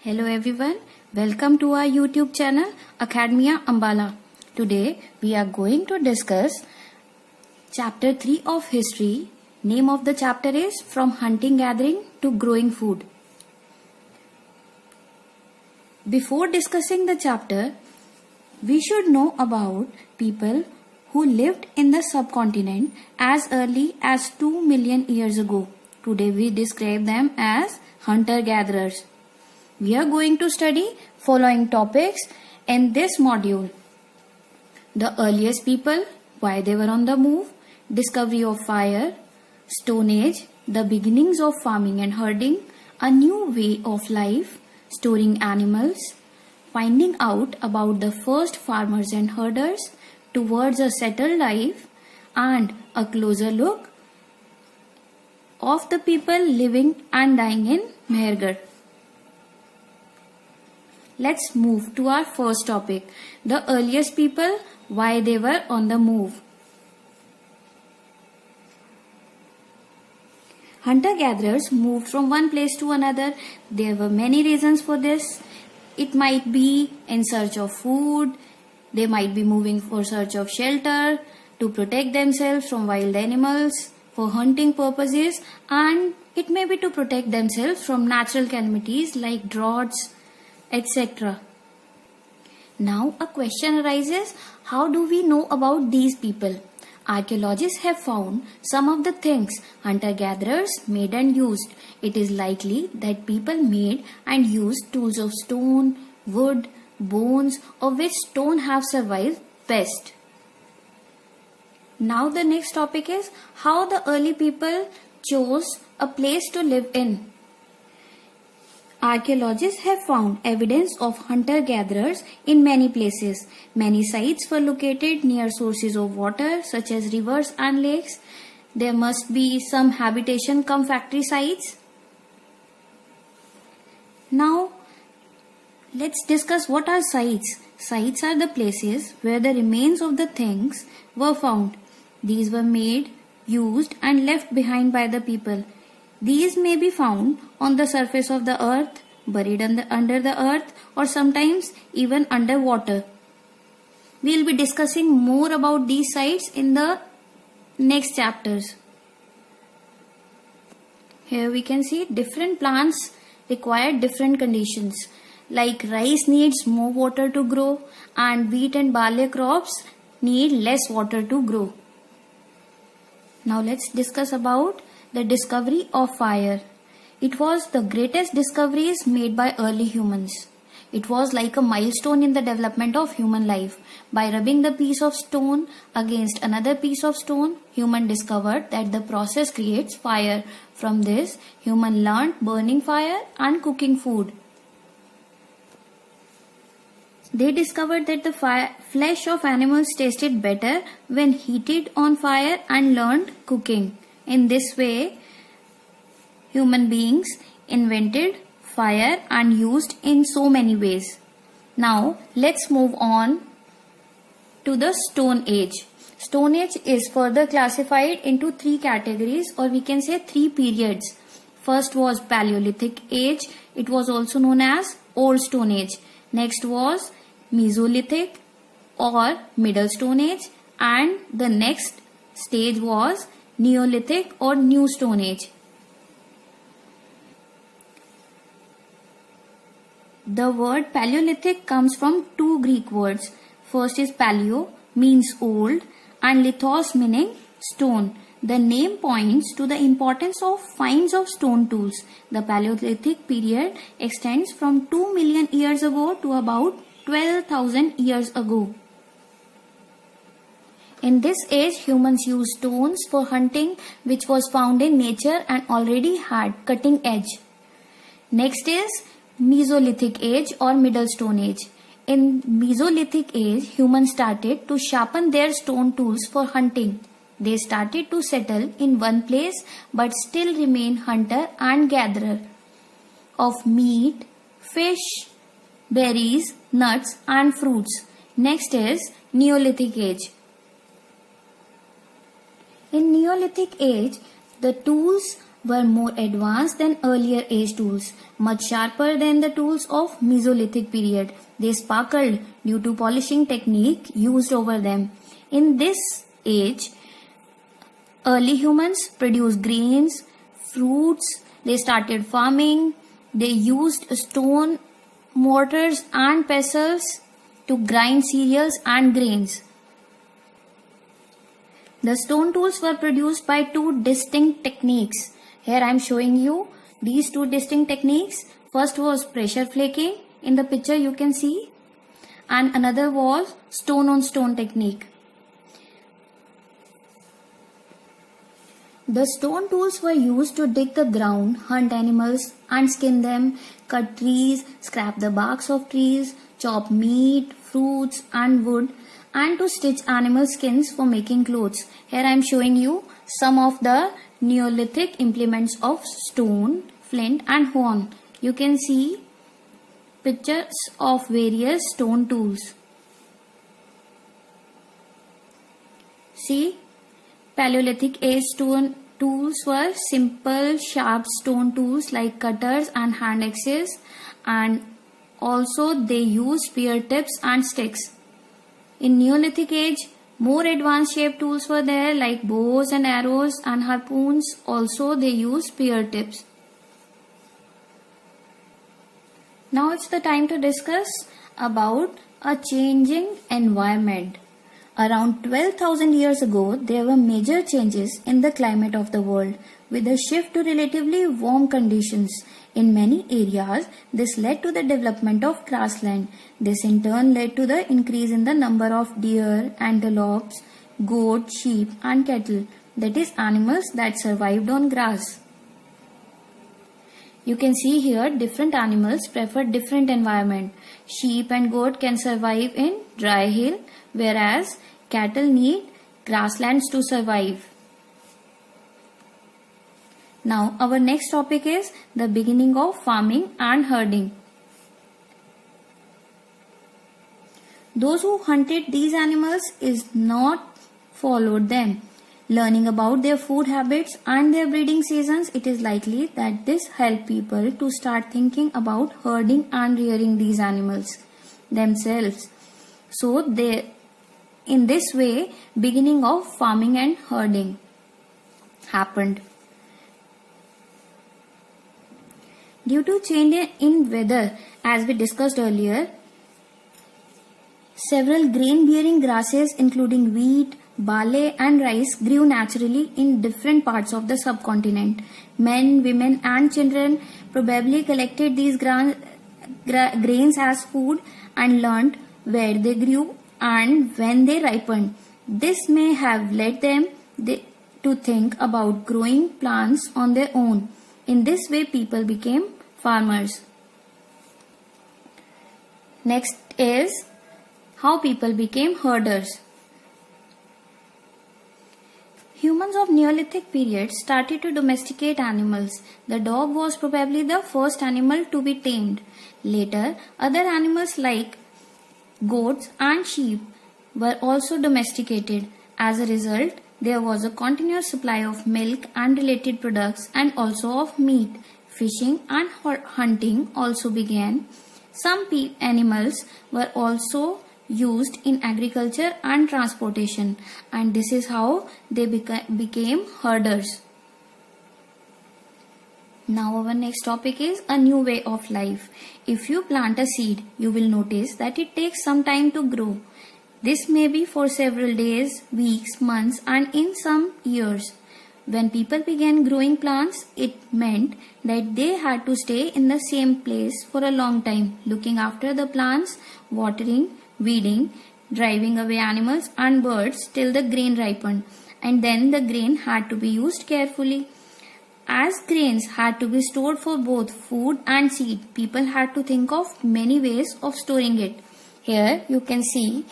Hello everyone, welcome to our YouTube channel Academia Ambala. Today we are going to discuss chapter 3 of history. Name of the chapter is From Hunting Gathering to Growing Food. Before discussing the chapter, we should know about people who lived in the subcontinent as early as 2 million years ago. Today we describe them as hunter-gatherers. We are going to study following topics in this module. The earliest people, why they were on the move, discovery of fire, Stone Age, the beginnings of farming and herding, a new way of life, storing animals, finding out about the first farmers and herders towards a settled life, and a closer look of the people living and dying in Mehergarh. Let's move to our first topic, the earliest people, why they were on the move. Hunter-gatherers moved from one place to another. There were many reasons for this. It might be in search of food, they might be moving for search of shelter, to protect themselves from wild animals, for hunting purposes, and it may be to protect themselves from natural calamities like droughts, etc. Now a question arises, how do we know about these people? Archaeologists have found some of the things hunter-gatherers made and used. It is likely that people made and used tools of stone, wood, bones, of which stone have survived best. Now the next topic is how the early people chose a place to live in. Archaeologists have found evidence of hunter-gatherers in many places. Many sites were located near sources of water such as rivers and lakes. There must be some habitation cum factory sites. Now let's discuss what are sites. Sites are the places where the remains of the things were found. These were made, used and left behind by the people. These may be found on the surface of the earth, buried under the earth, or sometimes even underwater. We will be discussing more about these sites in the next chapters. Here we can see different plants require different conditions. Like rice needs more water to grow and wheat and barley crops need less water to grow. Now let's discuss about the discovery of fire. It was the greatest discoveries made by early humans. It was like a milestone in the development of human life. By rubbing the piece of stone against another piece of stone, human discovered that the process creates fire. From this, human learned burning fire and cooking food. They discovered that the flesh of animals tasted better when heated on fire and learned cooking. In this way, human beings invented fire and used in so many ways. Now, let's move on to the Stone Age. Stone Age is further classified into three categories, or we can say three periods. First was Paleolithic Age. It was also known as Old Stone Age. Next was Mesolithic or Middle Stone Age, and the next stage was Neolithic or New Stone Age. The word Paleolithic comes from two Greek words. First is paleo, means old, and lithos, meaning stone. The name points to the importance of finds of stone tools. The Paleolithic period extends from 2 million years ago to about 12,000 years ago. In this age, humans used stones for hunting, which was found in nature and already had cutting edge. Next is Mesolithic Age or Middle Stone Age. In Mesolithic Age, humans started to sharpen their stone tools for hunting. They started to settle in one place but still remain hunter and gatherer of meat, fish, berries, nuts and fruits. Next is Neolithic Age. In Neolithic Age, the tools were more advanced than earlier age tools, much sharper than the tools of Mesolithic period. They sparkled due to polishing technique used over them. In this age, early humans produced grains, fruits, they started farming, they used stone mortars and pestles to grind cereals and grains. The stone tools were produced by two distinct techniques. Here I am showing you these two distinct techniques. First was pressure flaking, in the picture you can see, and another was stone on stone technique. The stone tools were used to dig the ground, hunt animals and skin them, cut trees, scrap the barks of trees, chop meat, fruits and wood, and to stitch animal skins for making clothes. Here I am showing you some of the Neolithic implements of stone, flint and horn. You can see pictures of various stone tools. See, Paleolithic age stone tools were simple sharp stone tools like cutters and hand axes, and also they used spear tips and sticks. In Neolithic age, more advanced shaped tools were there like bows and arrows and harpoons. Also they used spear tips. Now it's the time to discuss about a changing environment. Around 12,000 years ago, there were major changes in the climate of the world, with a shift to relatively warm conditions. In many areas, this led to the development of grassland. This in turn led to the increase in the number of deer, antelopes, goats, sheep and cattle, that is animals that survived on grass. You can see here different animals prefer different environment. Sheep and goat can survive in dry hill, whereas cattle need grasslands to survive. Now our next topic is the beginning of farming and herding. Those who hunted these animals is not followed them. Learning about their food habits and their breeding seasons, it is likely that this helped people to start thinking about herding and rearing these animals themselves. So in this way, beginning of farming and herding happened. Due to change in weather, as we discussed earlier, several grain-bearing grasses including wheat, barley and rice grew naturally in different parts of the subcontinent. Men, women and children probably collected these grains as food and learnt where they grew and when they ripened. This may have led them to think about growing plants on their own. In this way, people became farmers. Next is how people became herders. Humans of Neolithic period started to domesticate animals. The dog was probably the first animal to be tamed. Later, other animals like goats and sheep were also domesticated. As a result, there was a continuous supply of milk and related products and also of meat. Fishing and hunting also began. Some animals were also used in agriculture and transportation, and this is how they became herders. Now our next topic is a new way of life. If you plant a seed, you will notice that it takes some time to grow. This may be for several days, weeks, months and in some years. When people began growing plants, it meant that they had to stay in the same place for a long time, looking after the plants, watering, weeding, driving away animals and birds till the grain ripened, and then the grain had to be used carefully. As grains had to be stored for both food and seed, people had to think of many ways of storing it. Here you can see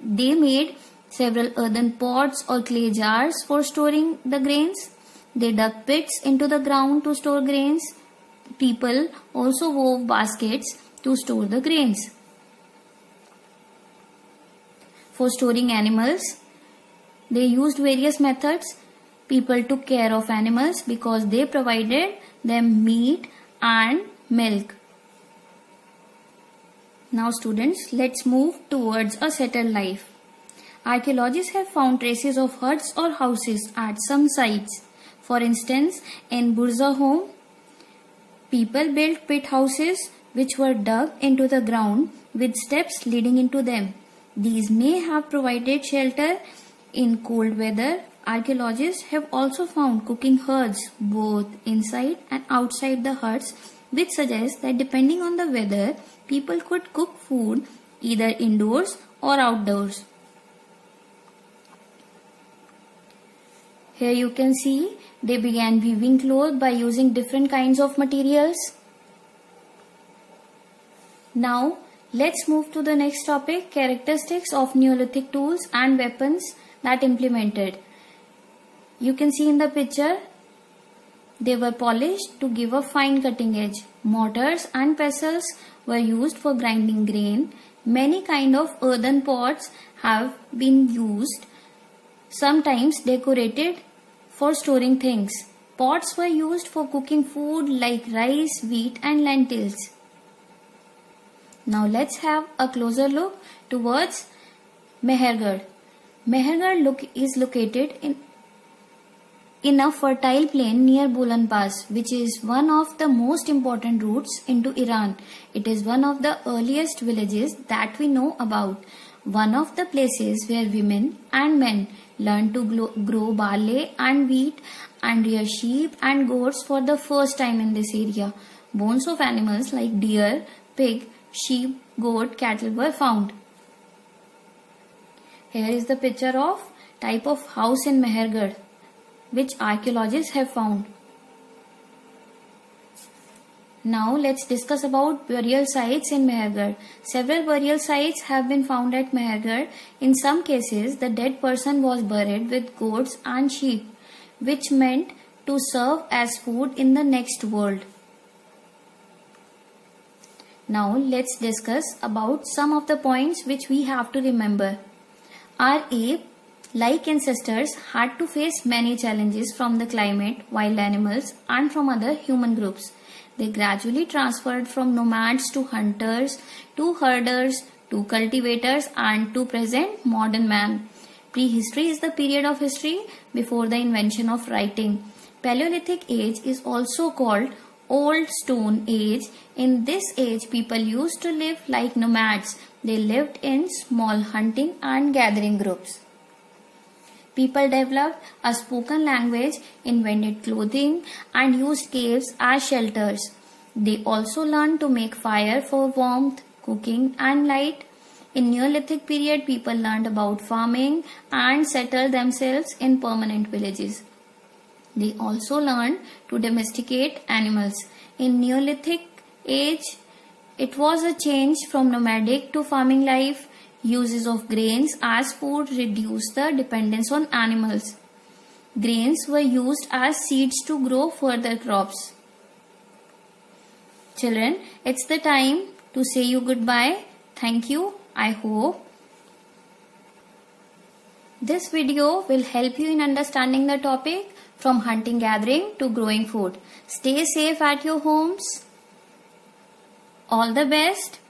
they made several earthen pots or clay jars for storing the grains. They dug pits into the ground to store grains. People also wove baskets to store the grains. For storing animals, they used various methods. People took care of animals because they provided them meat and milk. Now students, let's move towards a settled life. Archaeologists have found traces of huts or houses at some sites. For instance, in Burzahom, people built pit houses which were dug into the ground with steps leading into them. These may have provided shelter in cold weather. Archaeologists have also found cooking hearths both inside and outside the huts, which suggests that depending on the weather, people could cook food either indoors or outdoors. Here you can see they began weaving cloth by using different kinds of materials. Now let's move to the next topic, characteristics of Neolithic tools and weapons that implemented. You can see in the picture, they were polished to give a fine cutting edge. Mortars and pestles were used for grinding grain. Many kind of earthen pots have been used, sometimes decorated for storing things. Pots were used for cooking food like rice, wheat and lentils. Now let's have a closer look towards Mehergarh. Mehergarh is located in a fertile plain near Bolan Pass, which is one of the most important routes into Iran. It is one of the earliest villages that we know about. One of the places where women and men learned to grow barley and wheat and rear sheep and goats for the first time in this area. Bones of animals like deer, pig, sheep, goat, cattle were found. Here is the picture of type of house in Mehergarh, which archaeologists have found. Now let's discuss about burial sites in Mehergarh. Several burial sites have been found at Mehergarh. In some cases, the dead person was buried with goats and sheep, which meant to serve as food in the next world. Now let's discuss about some of the points which we have to remember. Our ape-like ancestors had to face many challenges from the climate, wild animals and from other human groups. They gradually transferred from nomads to hunters, to herders, to cultivators and to present modern man. Prehistory is the period of history before the invention of writing. Paleolithic age is also called Old Stone Age. In this age, people used to live like nomads. They lived in small hunting and gathering groups. People developed a spoken language, invented clothing, and used caves as shelters. They also learned to make fire for warmth, cooking, and light. In Neolithic period, people learned about farming and settled themselves in permanent villages. They also learned to domesticate animals. In Neolithic age, it was a change from nomadic to farming life. Uses of grains as food reduced the dependence on animals. Grains were used as seeds to grow further crops. Children, it's the time to say you goodbye. Thank you. I hope this video will help you in understanding the topic from hunting gathering to growing food. Stay safe at your homes. All the best.